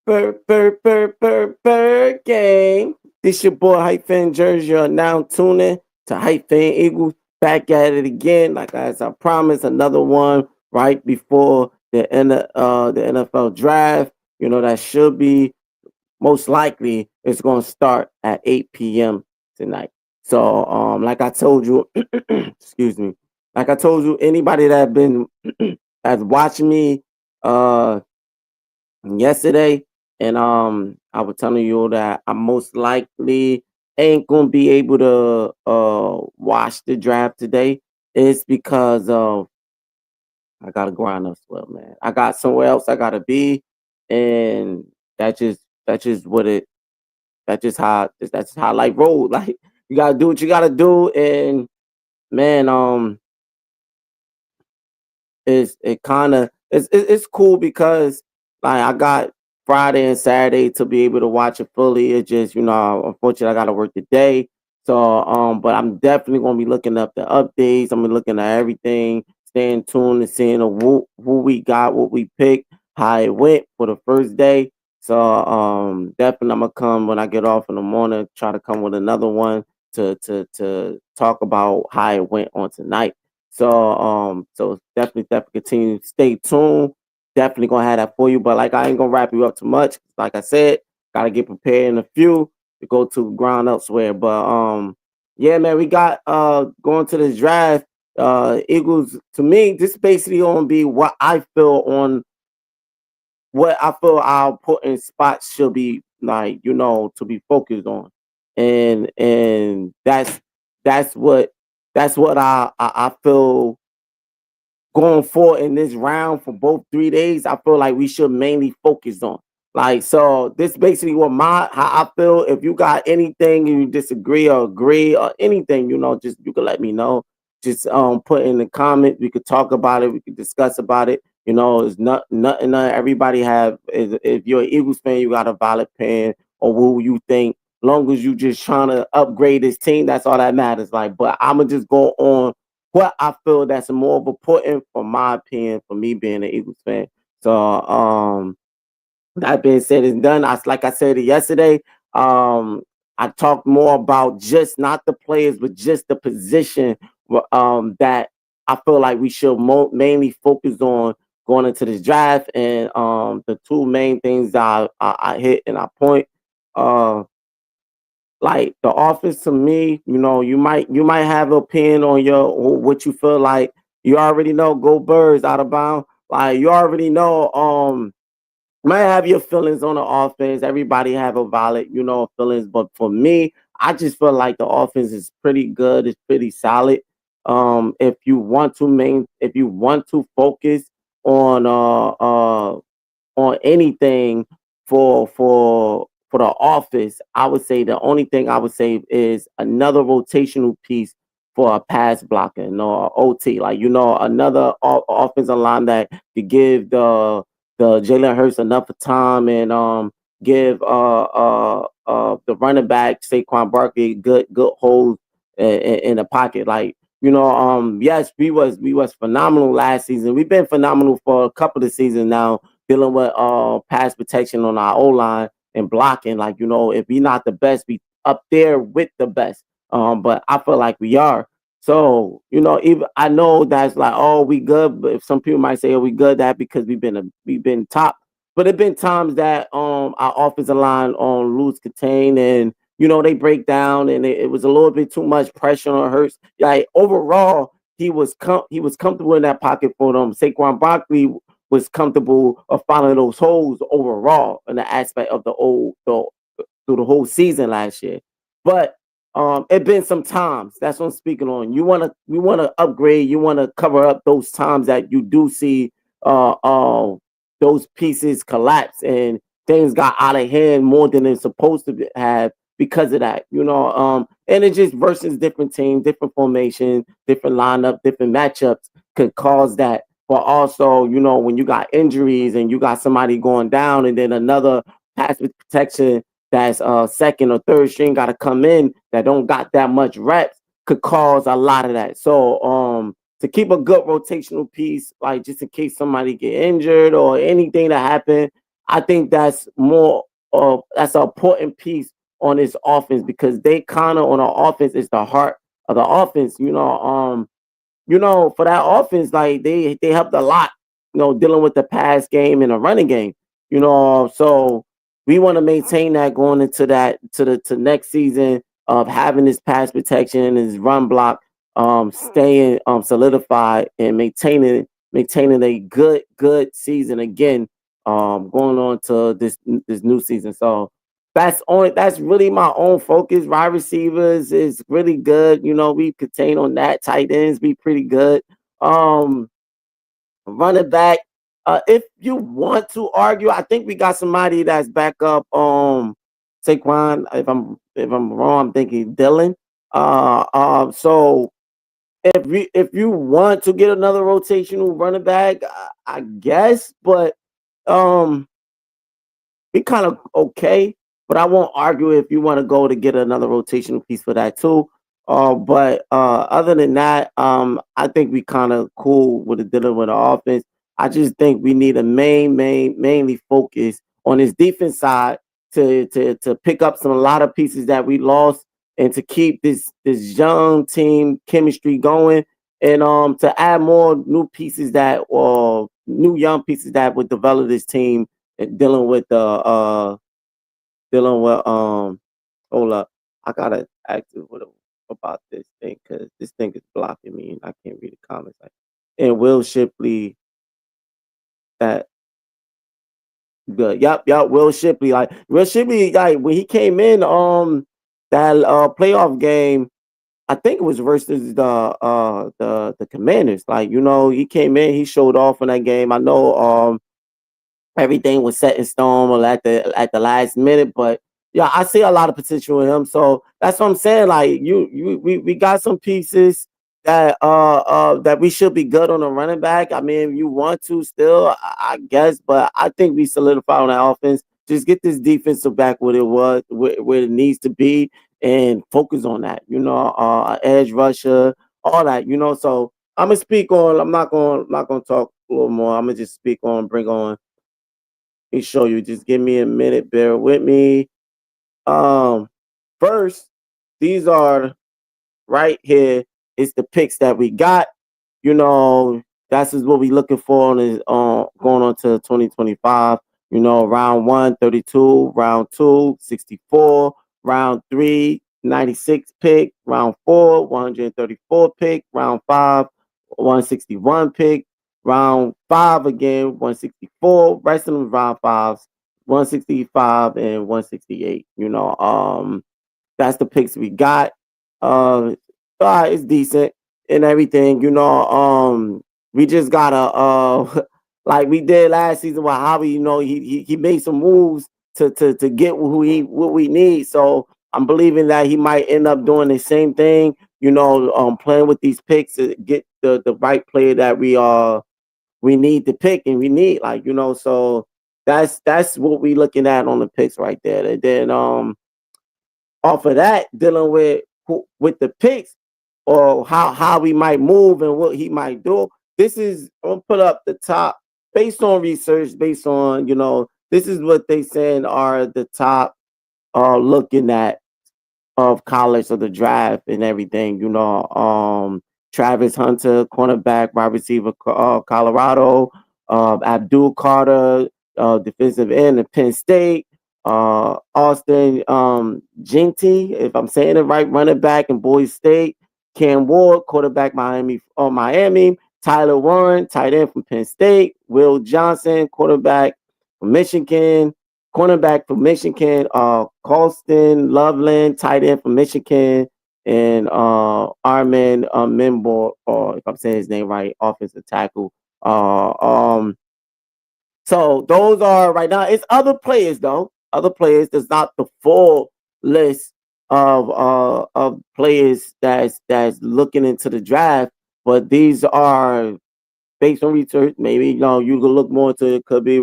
Bird game. This your boy Hype Fan Jersey. You're now tuning to Hype Fan Eagles. Back at it again, like as I promised, another one right before the NFL draft. You know that should be most likely it's going to start at 8 p.m. tonight. So, like I told you, excuse me, like I told you, anybody that been has watching me, yesterday, and I was telling you that I most likely ain't gonna be able to watch the draft today. It's because I gotta grind up well, man. I got somewhere else I gotta be, and that's just what it that's just how life rolls. Like you gotta do what you gotta do, and man, it kind of it's cool because like I got Friday and Saturday to be able to watch it fully. It just unfortunately I got to work today, so but I'm definitely gonna be looking up the updates. I'm gonna be looking at everything, staying tuned and seeing who we got, what we picked, how it went for the first day. So definitely I'm gonna come when I get off in the morning. Try to come with another one to talk about how it went on tonight. So definitely continue. Stay tuned. Definitely gonna have that for you. But like I ain't gonna wrap you up too much. Like I said, gotta get prepared in a few to go to ground elsewhere. But yeah, man, we got going to this draft. Eagles to me, this basically gonna be what I feel on what I feel our important spots should be like, to be focused on. And that's what that's what I feel going forward in this round for both 3 days. I feel like we should mainly focus on. Like so, this basically what my how I feel. If you got anything you disagree or agree or anything, just you can let me know. Just put in the comments. We could talk about it. We could discuss about it. It's nothing. Everybody have. If you're an Eagles fan, you got a valid opinion or who you think. Long as you just trying to upgrade this team, that's all that matters. Like, but I'ma just go on what I feel that's more important for my opinion, for me being an Eagles fan. So that being said and done, like I said yesterday, I talked more about just not the players, but just the position that I feel like we should mainly focus on going into this draft. And the two main things I hit and I point. Uh, like the offense to me, you might have a opinion on your what you feel like. You already know go birds out of bounds. Like you already know you might have your feelings on the offense. Everybody have a valid, feelings. But for me, I just feel like the offense is pretty good. It's pretty solid. If you want to focus on on anything for the office, I would say the only thing I would say is another rotational piece for a pass blocker, OT. Like another offensive line that could give the Jalen Hurts enough of time and give the running back Saquon Barkley good holes in the pocket. Like yes, we was phenomenal last season. We've been phenomenal for a couple of seasons now, dealing with pass protection on our O line and blocking. Like if we not the best, we up there with the best. But I feel like we are. So even I know that's like, oh, we good, but if some people might say, oh, we good, that because we've been top. But it been times that our offensive line on lose contain and they break down and it was a little bit too much pressure on Hurts. Like overall, he was comfortable in that pocket for them. Saquon Barkley was comfortable of finding those holes overall in the aspect of through the whole season last year. But it been some times. That's what I'm speaking on. You wanna upgrade. You wanna cover up those times that you do see uh, uh, those pieces collapse and things got out of hand more than it's supposed to have because of that. And it just versus different teams, different formation, different lineup, different matchups could cause that. But also, when you got injuries and you got somebody going down and then another pass protection that's second or third string got to come in that don't got that much reps could cause a lot of that. So to keep a good rotational piece, like just in case somebody get injured or anything that happen, I think that's an important piece on this offense because they kind of on the offense is the heart of the offense. For that offense, like they helped a lot, dealing with the pass game and the running game. So we want to maintain that going into that to next season of having this pass protection, this run block, staying solidified and maintaining a good season again, going on to this new season. So that's really my own focus. Wide receivers is really good. We contain on that. Tight ends be pretty good. Um, Running back. If you want to argue, I think we got somebody that's back up. Saquon. If I'm wrong, I'm thinking Dylan. So if you want to get another rotational running back, I guess, but um be kind of okay. But I won't argue if you want to go to get another rotational piece for that too. But other than that, I think we kind of cool with the dealing with the offense. I just think we need a mainly focus on this defense side to pick up a lot of pieces that we lost and to keep this young team chemistry going and to add more new pieces that or new young pieces that would develop this team dealing with hold up. I gotta ask you about this thing because this thing is blocking me and I can't read the comments. And Will Shipley, that good. Yep. Will Shipley, like when he came in, that playoff game, I think it was versus the Commanders. Like he came in, he showed off in that game. I know everything was set in stone or at the last minute. But yeah, I see a lot of potential in him. So that's what I'm saying. Like we got some pieces that we should be good on the running back. I mean, you want to still, I guess, but I think we solidify on that offense. Just get this defensive back what it was, where it needs to be, and focus on that. Edge rusher, all that. So I'm gonna speak on. I'm not gonna talk a little more. I'm gonna just speak on. Bring on me show you. Just give me a minute. Bear with me. Um, First, these are right here. It's the picks that we got. You know, that's is what we looking for on is going on to 2025. Round one, 32, round two, 64, round three, 96 pick, round four, 134 pick, round five, 161 pick, round five again, 164, rest of them round fives, 165 and 168. That's the picks we got. Um, it's decent and everything. We just gotta like we did last season with Javi. He made some moves to get what we need. So I'm believing that he might end up doing the same thing. Playing with these picks to get the right player that we need to pick and we need so that's what we looking at on the picks right there. And then off of that, dealing with the picks or how we might move and what he might do. This is I'm gonna put up the top based on research, based on this is what they saying are the top looking at of college of the draft and everything. Travis Hunter, cornerback, wide receiver, Colorado. Abdul Carter, defensive end at Penn State. Austin Ginty, if I'm saying it right, running back in Boise State. Cam Ward, quarterback, Miami. Tyler Warren, tight end from Penn State. Will Johnson, quarterback from Michigan. Cornerback from Michigan, Colston Loveland, tight end from Michigan, and Armin Mimbo, or if I'm saying his name right, offensive tackle. Uh, um, so those are right now. It's other players though. Other players. There's not the full list of players that's looking into the draft, but these are based on research. Maybe you could look more into it. Could be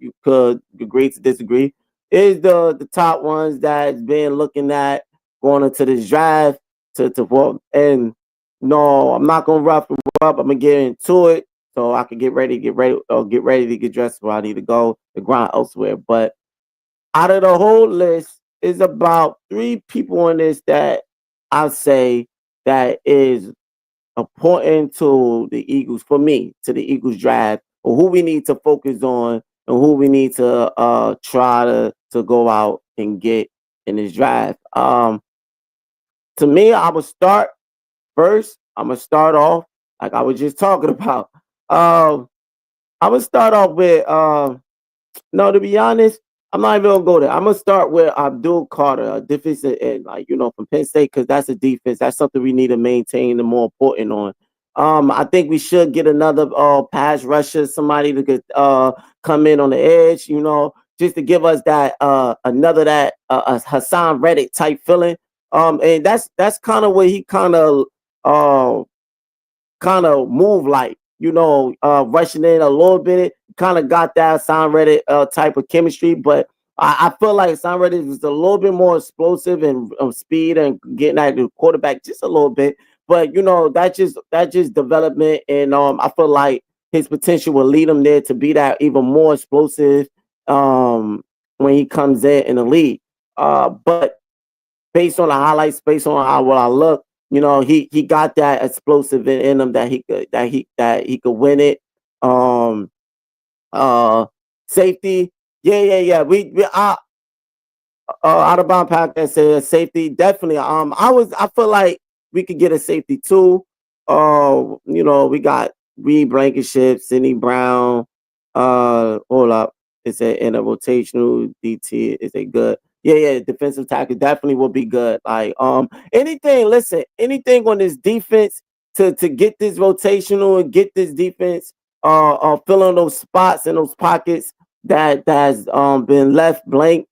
you could agree to disagree. Is the top ones that's been looking at going into this draft to vote. And no, I'm not gonna rough them up. I'm gonna get into it. so I can get ready to get dressed where I need to go to grind elsewhere. But out of the whole list, is about three people on this that I say that is important to the Eagles, for me, to the Eagles draft, or who we need to focus on and who we need to try to go out and get in this draft. To me, I would start first. I'm gonna start off like I was just talking about. Um, I would start off with no, to be honest, I'm not even gonna go there. I'm gonna start with Abdul Carter, a defensive end, like from Penn State, because that's a defense. That's something we need to maintain and more important on. I think we should get another pass rusher, somebody to get come in on the edge, just to give us that another that Hassan Reddick type feeling. And that's kind of what he uh kind of move like, rushing in a little bit. Kind of got that Sam Reddick type of chemistry, but I feel like Sam Reddick is a little bit more explosive and speed and getting at the quarterback just a little bit. But that just development, and I feel like his potential will lead him there to be that even more explosive when he comes in the league. But based on the highlights, based on how well I look, he got that explosive in him that he could win it. Um, uh, Safety, yeah. We out of bound podcast said safety definitely. I feel like we could get a safety too. We got Reed Blankenship, Sidney Brown. Hold up, is it in a rotational DT? Is it good? Yeah. Defensive tackle definitely will be good. Like anything. Listen, anything on this defense to get this rotational and get this defense filling those spots and those pockets that's been left blank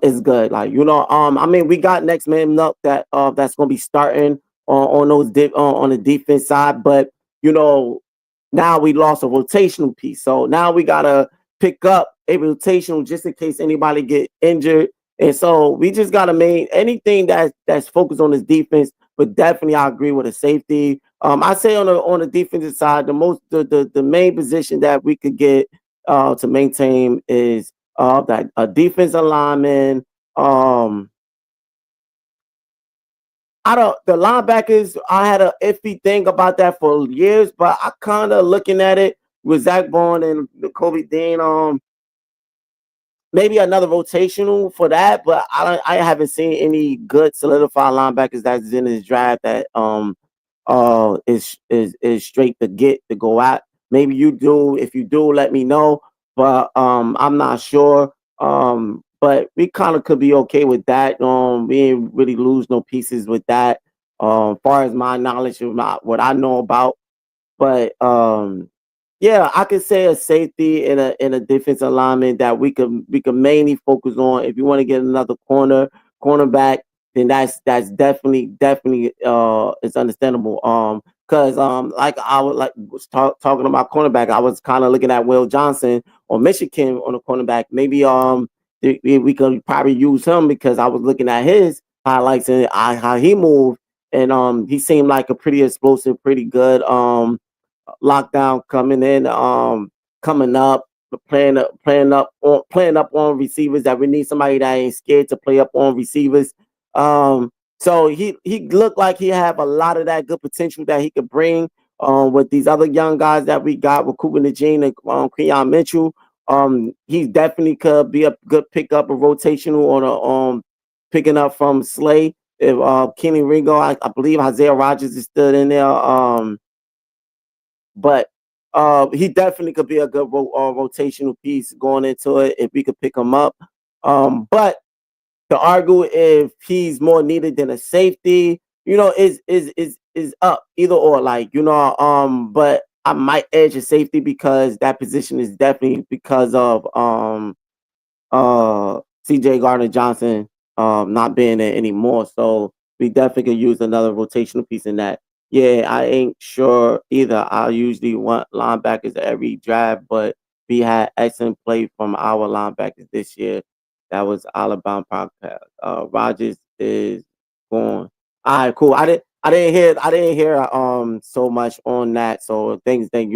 is good. Like I mean, we got next man up that's gonna be starting on the defense side, but you know now we lost a rotational piece, so now we gotta pick up a rotational just in case anybody get injured, and so we just gotta make anything that's focused on this defense. But definitely, I agree with a safety. I say on the defensive side, the main position that we could get to maintain is that a defensive lineman. Um, I don't the linebackers. I had a iffy thing about that for years, but I kind of looking at it with Zach Bond and Kobe Dean. Maybe another rotational for that, but I haven't seen any good solidified linebackers that's in this draft that is straight to get to go out. Maybe you do. If you do, let me know. But I'm not sure. But we kind of could be okay with that. We didn't really lose no pieces with that. Far as my knowledge of what I know about, but yeah, I could say a safety and a defensive alignment that we could mainly focus on. If you want to get another cornerback, then that's definitely it's understandable. Because like I was talking about cornerback, I was kind of looking at Will Johnson or Michigan on the cornerback. Maybe we could probably use him because I was looking at his highlights and how he moved, and he seemed like a pretty explosive, pretty good lockdown coming in, coming up, playing up on receivers that we need somebody that ain't scared to play up on receivers. So he looked like he have a lot of that good potential that he could bring with these other young guys that we got with Cooper Najee and Keon Mitchell. He definitely could be a good pickup, a rotational on a picking up from Slay. If Kenny Ringo, I believe Isaiah Rogers is still in there. But he definitely could be a good rotational piece going into it if we could pick him up. But to argue if he's more needed than a safety, is up either or. Like but I might edge a safety because that position is definitely because of CJ Gardner Johnson not being there anymore. So we definitely could use another rotational piece in that. Yeah, I ain't sure either. I usually want linebackers every draft, but we had excellent play from our linebackers this year. That was Alabama podcast. Rogers is gone. All right, cool. I didn't hear so much on that. So things that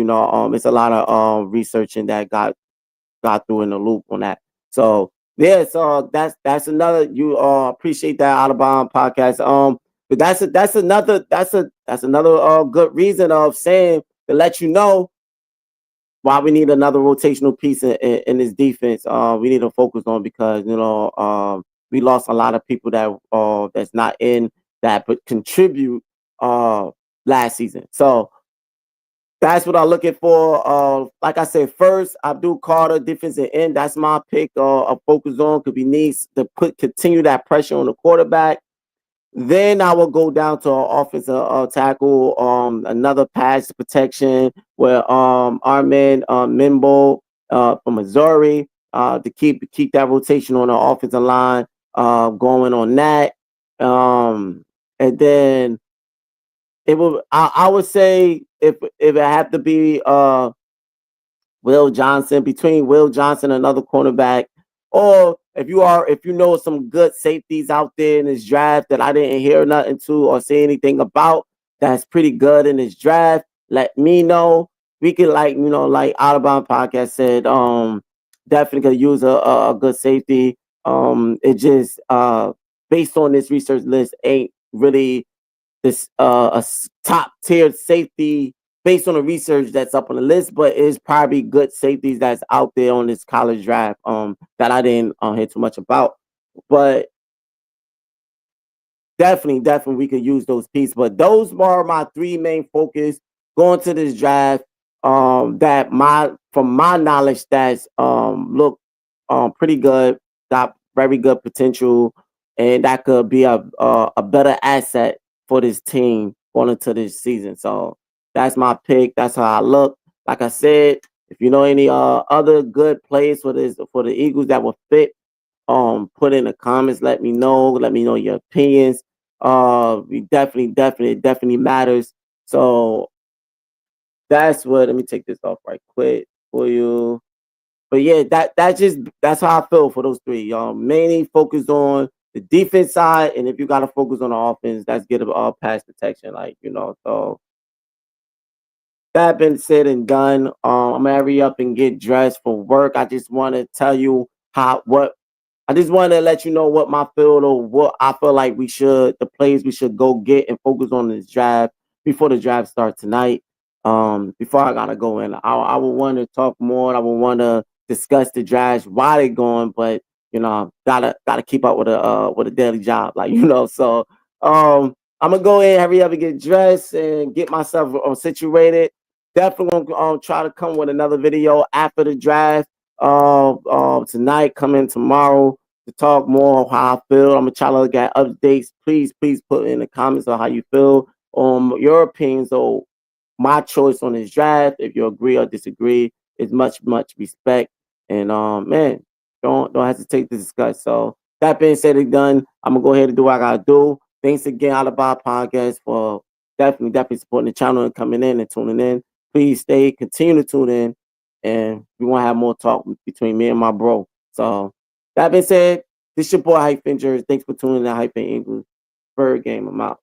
it's a lot of researching that got through in the loop on that. So yeah, so that's another you appreciate that Out of Bound podcast. But that's another good reason of saying to let you know why we need another rotational piece in this defense. We need to focus on because we lost a lot of people that's not in that but contribute uh last season. So that's what I'm looking for. Like I said, first Abdul Carter, defensive end. That's my pick. A focus on because we need to continue that pressure on the quarterback. Then I will go down to offensive tackle, another pass protection where our man Mimbo from Missouri to keep that rotation on the offensive line going on that. And then I would say if it had to be Will Johnson, between Will Johnson and another cornerback, or if you know some good safeties out there in this draft that I didn't hear nothing to or say anything about that's pretty good in this draft, let me know. We could like Out of Bound Podcast said, definitely could use a good safety. It just based on this research list ain't really this top tier safety based on the research that's up on the list, but it's probably good safeties that's out there on this college draft that I didn't hear too much about. But definitely we could use those pieces. But those are my three main focus going to this draft. That from my knowledge that's look pretty good, got very good potential, and that could be a better asset for this team going into this season. So that's my pick. That's how I look. Like I said, if you know any other good plays for the Eagles that will fit, put in the comments. Let me know. Let me know your opinions. We definitely matters. So that's what. Let me take this off right quick for you. But yeah, that's how I feel for those three. Mainly focused on the defense side, and if you got to focus on the offense, that's get pass protection. So that been said and done. I'm gonna hurry up and get dressed for work. I just want to tell you what I just want to let you know what my field or what I feel like the plays we should go get and focus on this draft before the draft starts tonight. Before I gotta go in, I would want to talk more. I would want to discuss the draft, why they going, but gotta keep up with a daily job, So I'm gonna go in, hurry up and get dressed and get myself situated. Definitely gonna try to come with another video after the draft tonight, come in tomorrow to talk more how I feel. I'm gonna try to look at updates. Please put in the comments on how you feel, your opinions or my choice on this draft. If you agree or disagree, it's much respect. And man, don't hesitate to discuss. So that being said and done, I'm gonna go ahead and do what I gotta do. Thanks again, Out of Bound Podcast, for definitely supporting the channel and coming in and tuning in. Please continue to tune in, and we want to have more talk between me and my bro. So that being said, this your boy Hype Injuries. Thanks for tuning in to Hype English. Bird Game. I'm out.